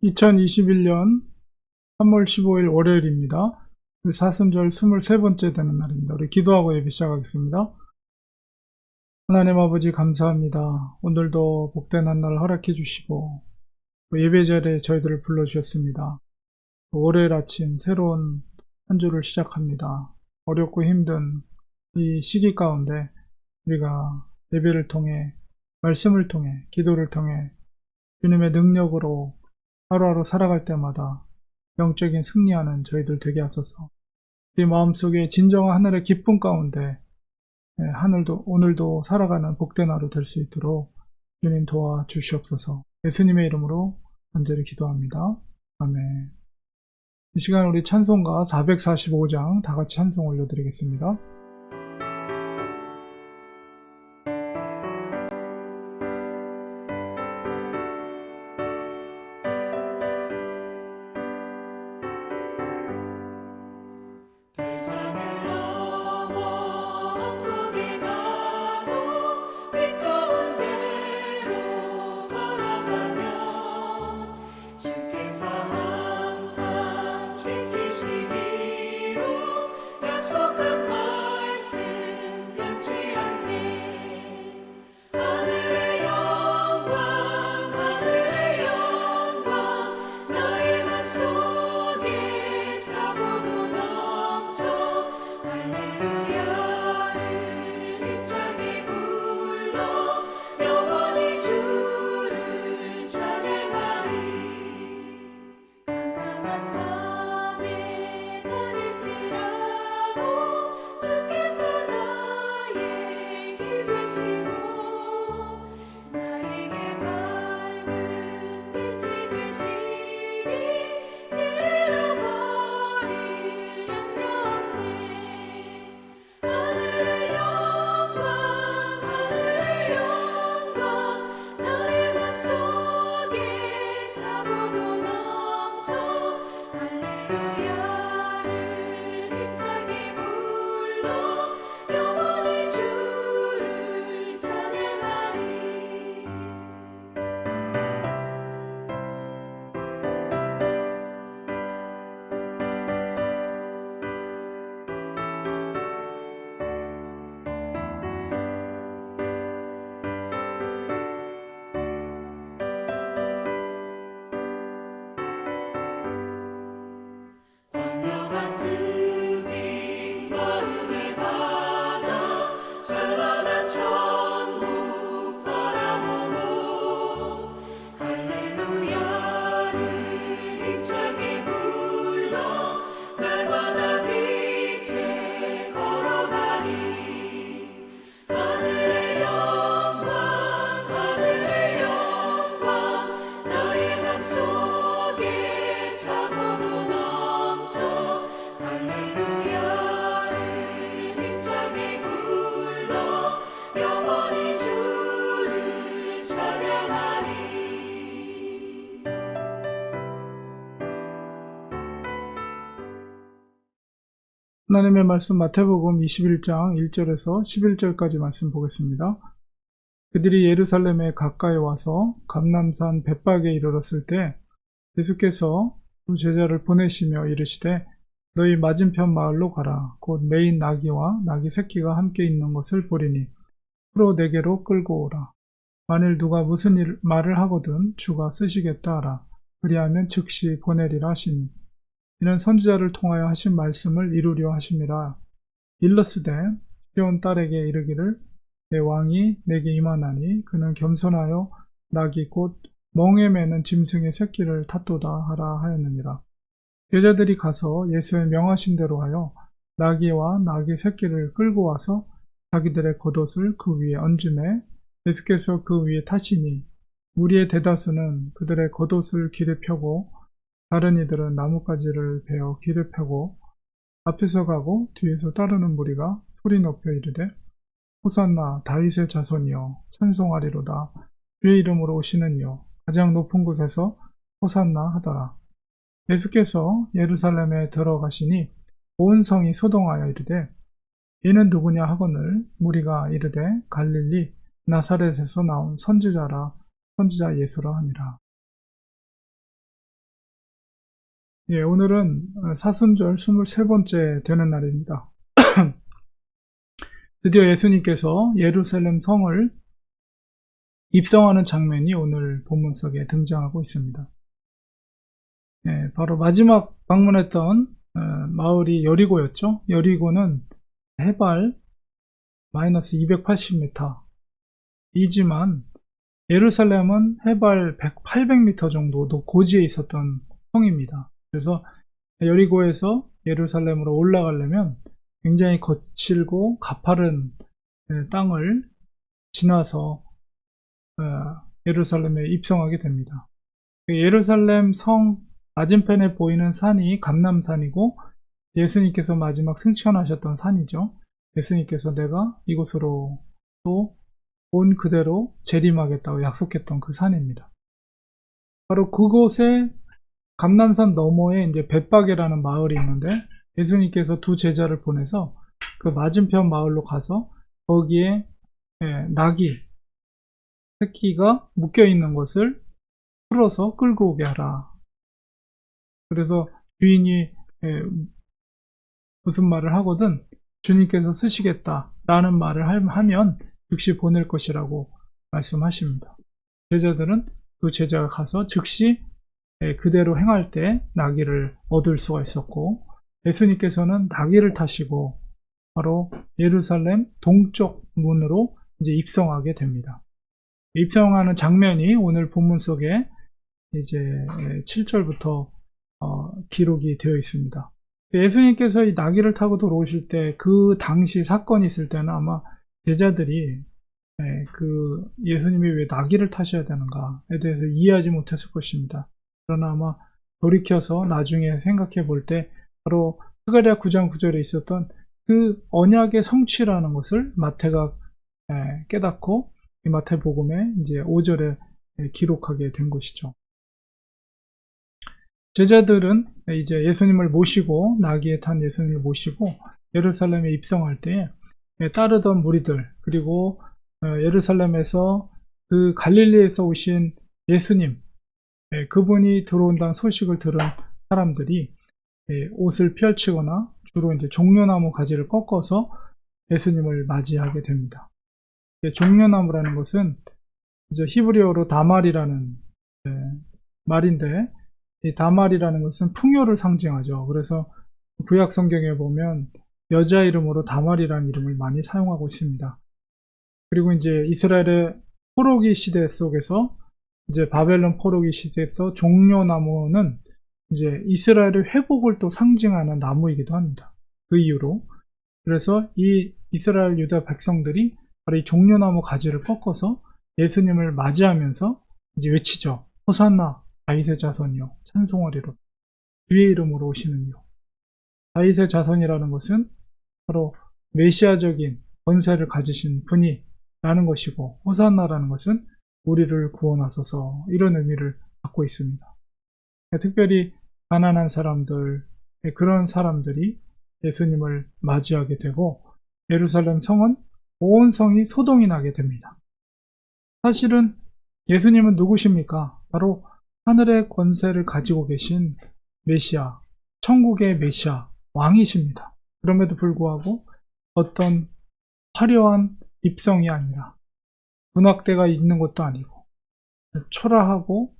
2021년 3월 15일 월요일입니다. 사순절 23번째 되는 날입니다. 우리 기도하고 예배 시작하겠습니다. 하나님 아버지 감사합니다. 오늘도 복된 한 날 허락해 주시고 예배 자리에 저희들을 불러주셨습니다. 월요일 아침 새로운 한 주를 시작합니다. 어렵고 힘든 이 시기 가운데 우리가 예배를 통해 말씀을 통해 기도를 통해 주님의 능력으로 하루하루 살아갈 때마다 영적인 승리하는 저희들 되게 하소서. 우리 마음속에 진정한 하늘의 기쁨 가운데 오늘도 살아가는 복된 하루 될 수 있도록 주님 도와주시옵소서. 예수님의 이름으로 간절히 기도합니다. 아멘. 이 시간 우리 찬송가 445장 다 같이 찬송 올려드리겠습니다. 하나님의 말씀 마태복음 21장 1절에서 11절까지 말씀 보겠습니다. 그들이 예루살렘에 가까이 와서 감람산 벳박에 이르렀을 때 예수께서 두 제자를 보내시며 이르시되 너희 맞은편 마을로 가라. 곧 매인 나귀와 나귀 새끼가 함께 있는 것을 보리니 풀어 내게로 끌고 오라. 만일 누가 무슨 말을 하거든 주가 쓰시겠다 하라. 그리하면 즉시 보내리라 하시니 이는 선지자를 통하여 하신 말씀을 이루려 하심이라. 일러스되 시온 딸에게 이르기를 내 왕이 내게 임하나니 그는 겸손하여 나귀 곧 멍에 매는 짐승의 새끼를 탔도다 하라 하였느니라. 제자들이 가서 예수의 명하신 대로 하여 나귀와 나귀 새끼를 끌고 와서 자기들의 겉옷을 그 위에 얹음에 예수께서 그 위에 타시니 무리의 대다수는 그들의 겉옷을 길에 펴고 다른 이들은 나뭇가지를 베어 길에 펴고 앞에서 가고 뒤에서 따르는 무리가 소리 높여 이르되 호산나 다윗의 자손이여 찬송하리로다. 주의 이름으로 오시는 이여 가장 높은 곳에서 호산나 하더라. 예수께서 예루살렘에 들어가시니 온 성이 소동하여 이르되 이는 누구냐 하거늘 무리가 이르되 갈릴리 나사렛에서 나온 선지자 예수라 하니라. 예, 오늘은 사순절 23번째 되는 날입니다. 드디어 예수님께서 예루살렘 성을 입성하는 장면이 오늘 본문 속에 등장하고 있습니다. 예, 바로 마지막 방문했던 마을이 여리고였죠. 여리고는 해발 마이너스 280m 이지만 예루살렘은 해발 800m 정도 고지에 있었던 성입니다. 그래서 여리고에서 예루살렘으로 올라가려면 굉장히 거칠고 가파른 땅을 지나서 예루살렘에 입성하게 됩니다. 예루살렘 성 맞은편에 보이는 산이 감람산이고 예수님께서 마지막 승천하셨던 산이죠. 예수님께서 내가 이곳으로 또 온 그대로 재림하겠다고 약속했던 그 산입니다. 바로 그곳에 감람산 너머에 이제 벳바게라는 마을이 있는데 예수님께서 두 제자를 보내서 그 맞은편 마을로 가서 거기에 낙이 새끼가 묶여 있는 것을 풀어서 끌고 오게 하라. 그래서 주인이 무슨 말을 하거든 주님께서 쓰시겠다라는 말을 하면 즉시 보낼 것이라고 말씀하십니다. 제자들은 그 제자가 가서 즉시 그대로 행할 때 나귀를 얻을 수가 있었고 예수님께서는 나귀를 타시고 바로 예루살렘 동쪽 문으로 이제 입성하게 됩니다. 입성하는 장면이 오늘 본문 속에 이제 7절부터 기록이 되어 있습니다. 예수님께서 이 나귀를 타고 들어오실 때 그 당시 사건이 있을 때는 아마 제자들이 그 예수님이 왜 나귀를 타셔야 되는가에 대해서 이해하지 못했을 것입니다. 그러나 아마 돌이켜서 나중에 생각해 볼 때 바로 스가랴 9장 9절에 있었던 그 언약의 성취라는 것을 마태가 깨닫고 이 마태복음에 이제 5절에 기록하게 된 것이죠. 제자들은 이제 예수님을 모시고 나귀에 탄 예수님을 모시고 예루살렘에 입성할 때 따르던 무리들 그리고 예루살렘에서 그 갈릴리에서 오신 예수님 그분이 들어온다는 소식을 들은 사람들이 옷을 펼치거나 주로 이제 종려나무 가지를 꺾어서 예수님을 맞이하게 됩니다. 종려나무라는 것은 이제 히브리어로 다말이라는 말인데 이 다말이라는 것은 풍요를 상징하죠. 그래서 구약 성경에 보면 여자 이름으로 다말이라는 이름을 많이 사용하고 있습니다. 그리고 이제 이스라엘의 포로기 시대 속에서 이제 바벨론 포로기 시대에서 종려나무는 이제 이스라엘의 회복을 또 상징하는 나무이기도 합니다. 그 이유로 그래서 이 이스라엘 유다 백성들이 바로 이 종려나무 가지를 꺾어서 예수님을 맞이하면서 이제 외치죠. 호산나 다윗의 자손이요 찬송하리로 주의 이름으로 오시는 이요. 다윗의 자손이라는 것은 바로 메시아적인 권세를 가지신 분이 라는 것이고 호산나라는 것은 우리를 구원하소서 이런 의미를 갖고 있습니다. 특별히 가난한 사람들 그런 사람들이 예수님을 맞이하게 되고 예루살렘 성은 온 성이 소동이 나게 됩니다. 사실은 예수님은 누구십니까? 바로 하늘의 권세를 가지고 계신 메시아, 천국의 메시아, 왕이십니다. 그럼에도 불구하고 어떤 화려한 입성이 아니라 문학대가 있는 것도 아니고 초라하고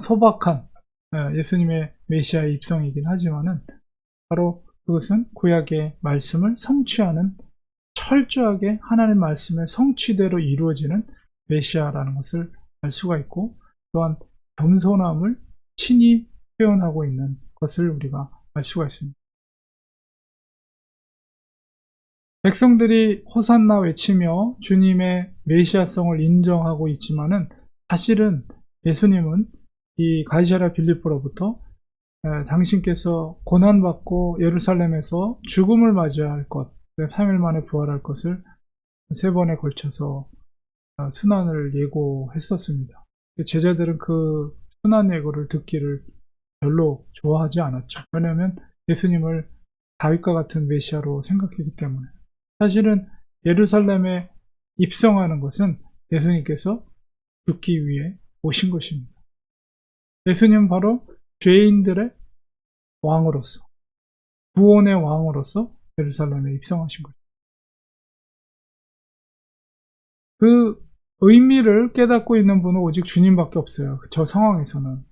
소박한 예수님의 메시아의 입성이긴 하지만은 바로 그것은 구약의 말씀을 성취하는 철저하게 하나님의 말씀의 성취대로 이루어지는 메시아라는 것을 알 수가 있고 또한 겸손함을 친히 표현하고 있는 것을 우리가 알 수가 있습니다. 백성들이 호산나 외치며 주님의 메시아성을 인정하고 있지만은 사실은 예수님은 이 가이사랴 빌립보로부터 당신께서 고난받고 예루살렘에서 죽음을 맞이할 것, 3일 만에 부활할 것을 3번에 걸쳐서 순환을 예고했었습니다. 제자들은 그 순환 예고를 듣기를 별로 좋아하지 않았죠. 왜냐하면 예수님을 다윗과 같은 메시아로 생각했기 때문에. 사실은 예루살렘에 입성하는 것은 예수님께서 죽기 위해 오신 것입니다. 예수님은 바로 죄인들의 왕으로서, 구원의 왕으로서 예루살렘에 입성하신 거죠. 그 의미를 깨닫고 있는 분은 오직 주님밖에 없어요. 저 상황에서는.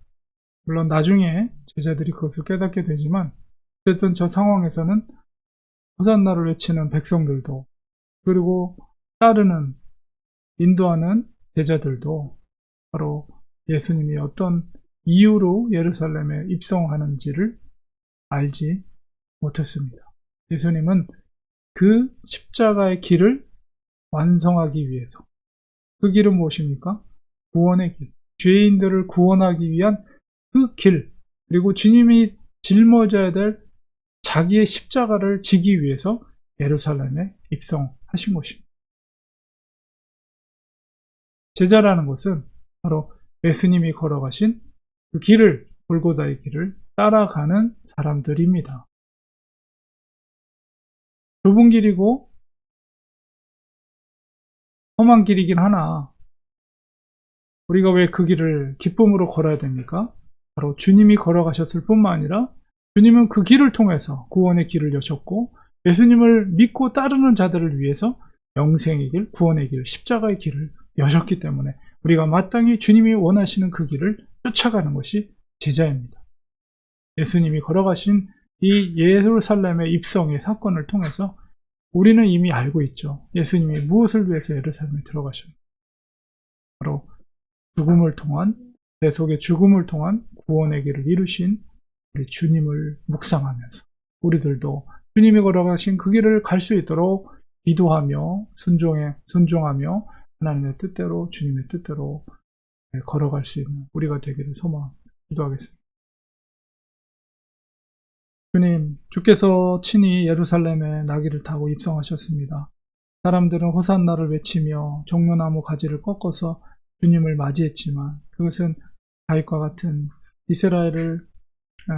물론 나중에 제자들이 그것을 깨닫게 되지만 어쨌든 저 상황에서는 호산나를 외치는 백성들도, 그리고 따르는 인도하는 제자들도 바로 예수님이 어떤 이유로 예루살렘에 입성하는지를 알지 못했습니다. 예수님은 그 십자가의 길을 완성하기 위해서, 그 길은 무엇입니까? 구원의 길, 죄인들을 구원하기 위한 그 길, 그리고 주님이 짊어져야 될 자기의 십자가를 지기 위해서 예루살렘에 입성하신 것입니다. 제자라는 것은 바로 예수님이 걸어가신 그 길을, 골고다의 길을 따라가는 사람들입니다. 좁은 길이고 험한 길이긴 하나 우리가 왜 그 길을 기쁨으로 걸어야 됩니까? 바로 주님이 걸어가셨을 뿐만 아니라 주님은 그 길을 통해서 구원의 길을 여셨고, 예수님을 믿고 따르는 자들을 위해서 영생의 길, 구원의 길, 십자가의 길을 여셨기 때문에 우리가 마땅히 주님이 원하시는 그 길을 쫓아가는 것이 제자입니다. 예수님이 걸어가신 이 예루살렘의 입성의 사건을 통해서 우리는 이미 알고 있죠. 예수님이 무엇을 위해서 예루살렘에 들어가셨는지. 바로 죽음을 통한, 내 속의 죽음을 통한 구원의 길을 이루신 우리 주님을 묵상하면서 우리들도 주님이 걸어가신 그 길을 갈 수 있도록 기도하며 순종하며 하나님의 뜻대로, 주님의 뜻대로 걸어갈 수 있는 우리가 되기를 소망합니다. 기도하겠습니다. 주님, 주께서 친히 예루살렘에 나귀를 타고 입성하셨습니다. 사람들은 호산나를 외치며 종려나무 가지를 꺾어서 주님을 맞이했지만 그것은 다윗과 같은 이스라엘을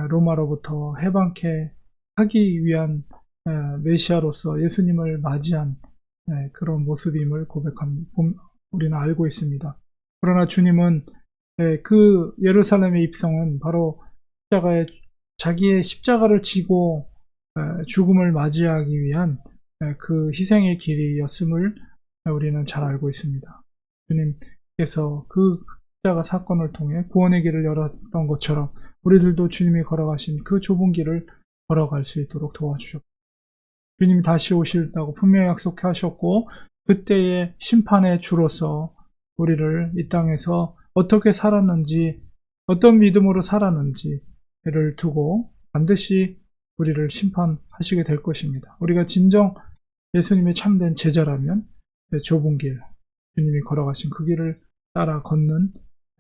로마로부터 해방케 하기 위한 메시아로서 예수님을 맞이한 그런 모습임을 우리는 알고 있습니다. 그러나 주님은 그 예루살렘의 입성은 바로 자기의 십자가를 지고 죽음을 맞이하기 위한 그 희생의 길이었음을 우리는 잘 알고 있습니다. 주님께서 그 십자가 사건을 통해 구원의 길을 열었던 것처럼 우리들도 주님이 걸어가신 그 좁은 길을 걸어갈 수 있도록 도와주셨고, 주님이 다시 오실다고 분명히 약속하셨고 그때의 심판의 주로서 우리를 이 땅에서 어떻게 살았는지, 어떤 믿음으로 살았는지를 두고 반드시 우리를 심판하시게 될 것입니다. 우리가 진정 예수님의 참된 제자라면 좁은 길, 주님이 걸어가신 그 길을 따라 걷는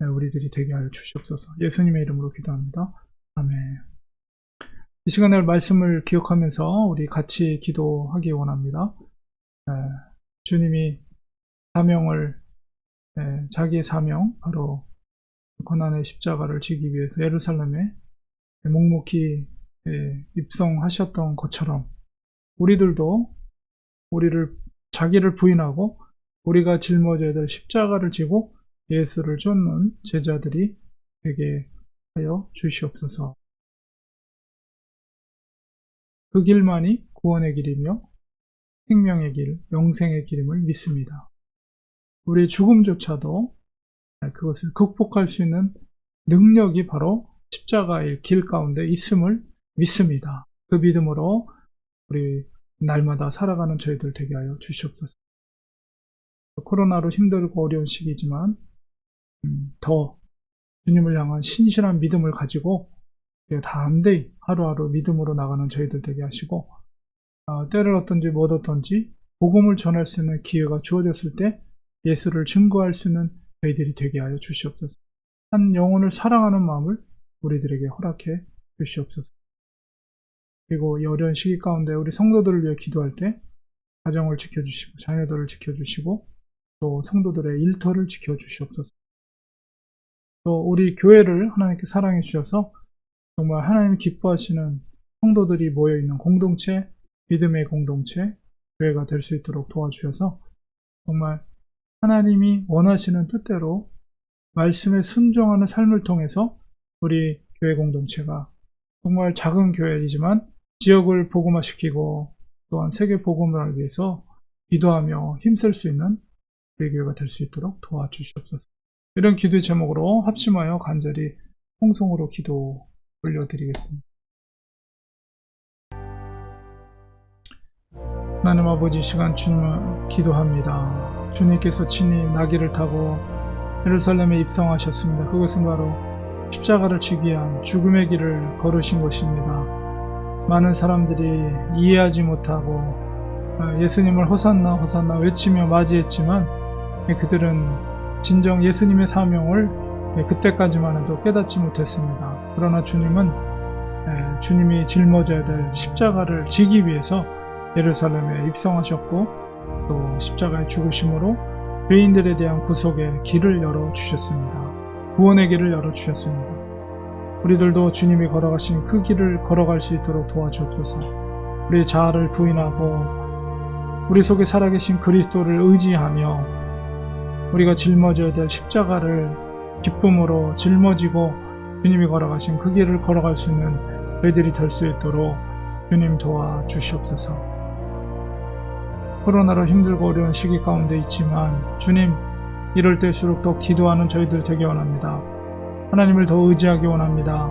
우리들이 되게 하여 주시옵소서. 예수님의 이름으로 기도합니다. 아멘. 이 시간에 말씀을 기억하면서 우리 같이 기도하기 원합니다. 주님이 자기의 사명, 바로 고난의 십자가를 지기 위해서 예루살렘에 묵묵히 입성하셨던 것처럼 우리들도 자기를 부인하고 우리가 짊어져야 될 십자가를 지고 예수를 쫓는 제자들이 되게 하여 주시옵소서. 그 길만이 구원의 길이며 생명의 길, 영생의 길임을 믿습니다. 우리의 죽음조차도 그것을 극복할 수 있는 능력이 바로 십자가의 길 가운데 있음을 믿습니다. 그 믿음으로 우리 날마다 살아가는 저희들 되게 하여 주시옵소서. 코로나로 힘들고 어려운 시기지만 더 주님을 향한 신실한 믿음을 가지고 담대히 하루하루 믿음으로 나가는 저희들 되게 하시고, 때를 얻든지 못 얻든지 복음을 전할 수 있는 기회가 주어졌을 때 예수를 증거할 수 있는 저희들이 되게 하여 주시옵소서. 한 영혼을 사랑하는 마음을 우리들에게 허락해 주시옵소서. 그리고 이 어려운 시기 가운데 우리 성도들을 위해 기도할 때 가정을 지켜주시고 자녀들을 지켜주시고 또 성도들의 일터를 지켜주시옵소서. 또 우리 교회를 하나님께 사랑해 주셔서 정말 하나님이 기뻐하시는 성도들이 모여있는 공동체, 믿음의 공동체, 교회가 될 수 있도록 도와주셔서 정말 하나님이 원하시는 뜻대로 말씀에 순종하는 삶을 통해서 우리 교회 공동체가 정말 작은 교회이지만 지역을 복음화시키고 또한 세계 복음을 위해서 기도하며 힘쓸 수 있는 우리 교회가 될 수 있도록 도와주시옵소서. 이런 기도의 제목으로 합심하여 간절히 통성으로 기도 올려드리겠습니다. 하나님 아버지, 시간 주님을 기도합니다. 주님께서 친히 나귀를 타고 예루살렘에 입성하셨습니다. 그것은 바로 십자가를 지기 위한 죽음의 길을 걸으신 것입니다. 많은 사람들이 이해하지 못하고 예수님을 호산나 호산나 외치며 맞이했지만 그들은 진정 예수님의 사명을 그때까지만 해도 깨닫지 못했습니다. 그러나 주님은 주님이 짊어져야 될 십자가를 지기 위해서 예루살렘에 입성하셨고 또 십자가의 죽으심으로 죄인들에 대한 구속의 길을 열어주셨습니다. 구원의 길을 열어주셨습니다. 우리들도 주님이 걸어가신 그 길을 걸어갈 수 있도록 도와주옵소서. 우리의 자아를 부인하고 우리 속에 살아계신 그리스도를 의지하며 우리가 짊어져야 될 십자가를 기쁨으로 짊어지고 주님이 걸어가신 그 길을 걸어갈 수 있는 저희들이 될 수 있도록 주님 도와주시옵소서. 코로나로 힘들고 어려운 시기 가운데 있지만 주님, 이럴 때일수록 더 기도하는 저희들 되기 원합니다. 하나님을 더 의지하기 원합니다.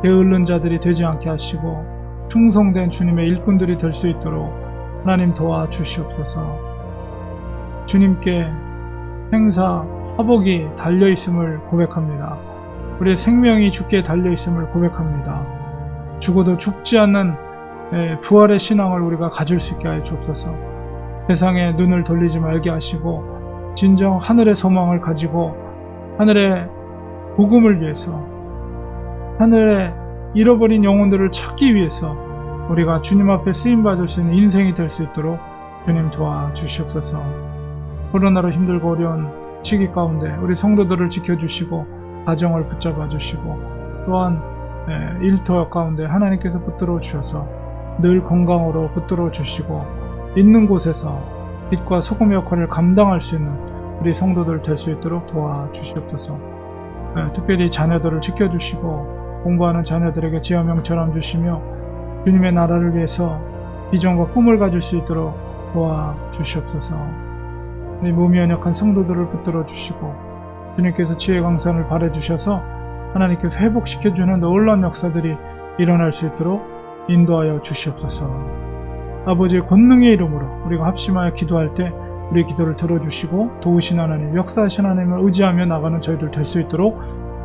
게으른 자들이 되지 않게 하시고 충성된 주님의 일꾼들이 될 수 있도록 하나님 도와주시옵소서. 주님께 행사 화복이 달려있음을 고백합니다. 우리의 생명이 주께 달려있음을 고백합니다. 죽어도 죽지 않는 부활의 신앙을 우리가 가질 수 있게 하여 주옵소서. 세상에 눈을 돌리지 말게 하시고 진정 하늘의 소망을 가지고 하늘의 복음을 위해서 하늘의 잃어버린 영혼들을 찾기 위해서 우리가 주님 앞에 쓰임받을 수 있는 인생이 될 수 있도록 주님 도와주시옵소서. 코로나로 힘들고 어려운 시기 가운데 우리 성도들을 지켜주시고 가정을 붙잡아 주시고 또한 일터 가운데 하나님께서 붙들어 주셔서 늘 건강으로 붙들어 주시고 있는 곳에서 빛과 소금 역할을 감당할 수 있는 우리 성도들 될 수 있도록 도와주시옵소서. 특별히 자녀들을 지켜주시고 공부하는 자녀들에게 지혜와 명철함 주시며 주님의 나라를 위해서 비전과 꿈을 가질 수 있도록 도와주시옵소서. 우리 몸이 연약한 성도들을 붙들어 주시고 주님께서 지혜 강산을 발해주셔서 하나님께서 회복시켜주는 놀라운 역사들이 일어날 수 있도록 인도하여 주시옵소서. 아버지의 권능의 이름으로 우리가 합심하여 기도할 때 우리 기도를 들어주시고 도우신 하나님, 역사하신 하나님을 의지하며 나가는 저희들 될 수 있도록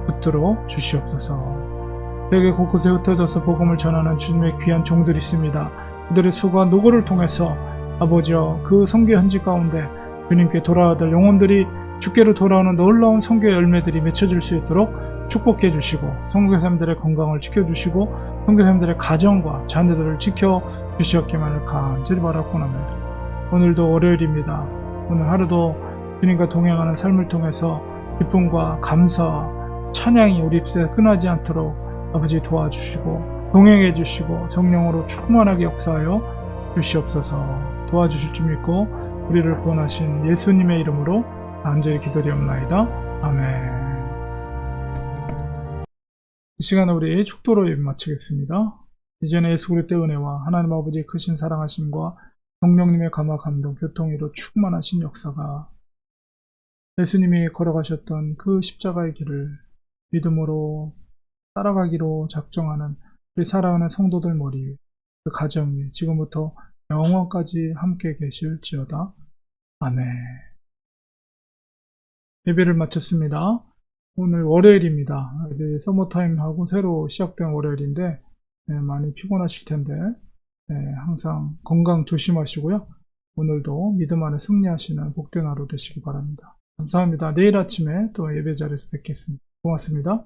붙들어 주시옵소서. 세계 곳곳에 흩어져서 복음을 전하는 주님의 귀한 종들이 있습니다. 그들의 수고와 노고를 통해서 아버지여 그 선교 현지 가운데 주님께 돌아와야 될 영혼들이 주께로 돌아오는 놀라운 선교의 열매들이 맺혀질 수 있도록 축복해 주시고 선교사님들의 건강을 지켜주시고 선교사님들의 가정과 자녀들을 지켜주시었기만을 간절히 바라고 합니다. 오늘도 월요일입니다. 오늘 하루도 주님과 동행하는 삶을 통해서 기쁨과 감사와 찬양이 우리 입술에 끊어지지 않도록 아버지 도와주시고 동행해 주시고 성령으로 충만하게 역사하여 주시옵소서. 도와주실 줄 믿고 우리를 구원하신 예수님의 이름으로 간절히 기도드리옵나이다. 아멘. 이 시간에 우리 축도로 예배 마치겠습니다. 이제는 예수 그리스도의 은혜와 하나님 아버지의 크신 사랑하심과 성령님의 감화 감동 교통으로 충만하신 역사가 예수님이 걸어가셨던 그 십자가의 길을 믿음으로 따라가기로 작정하는 우리 사랑하는 성도들 머리 위에 그 가정 위에 지금부터 영원까지 함께 계실지어다. 아멘. 예배를 마쳤습니다. 오늘 월요일입니다. 서머타임하고 새로 시작된 월요일인데 많이 피곤하실 텐데 항상 건강 조심하시고요. 오늘도 믿음 안에 승리하시는 복된 하루 되시기 바랍니다. 감사합니다. 내일 아침에 또 예배 자리에서 뵙겠습니다. 고맙습니다.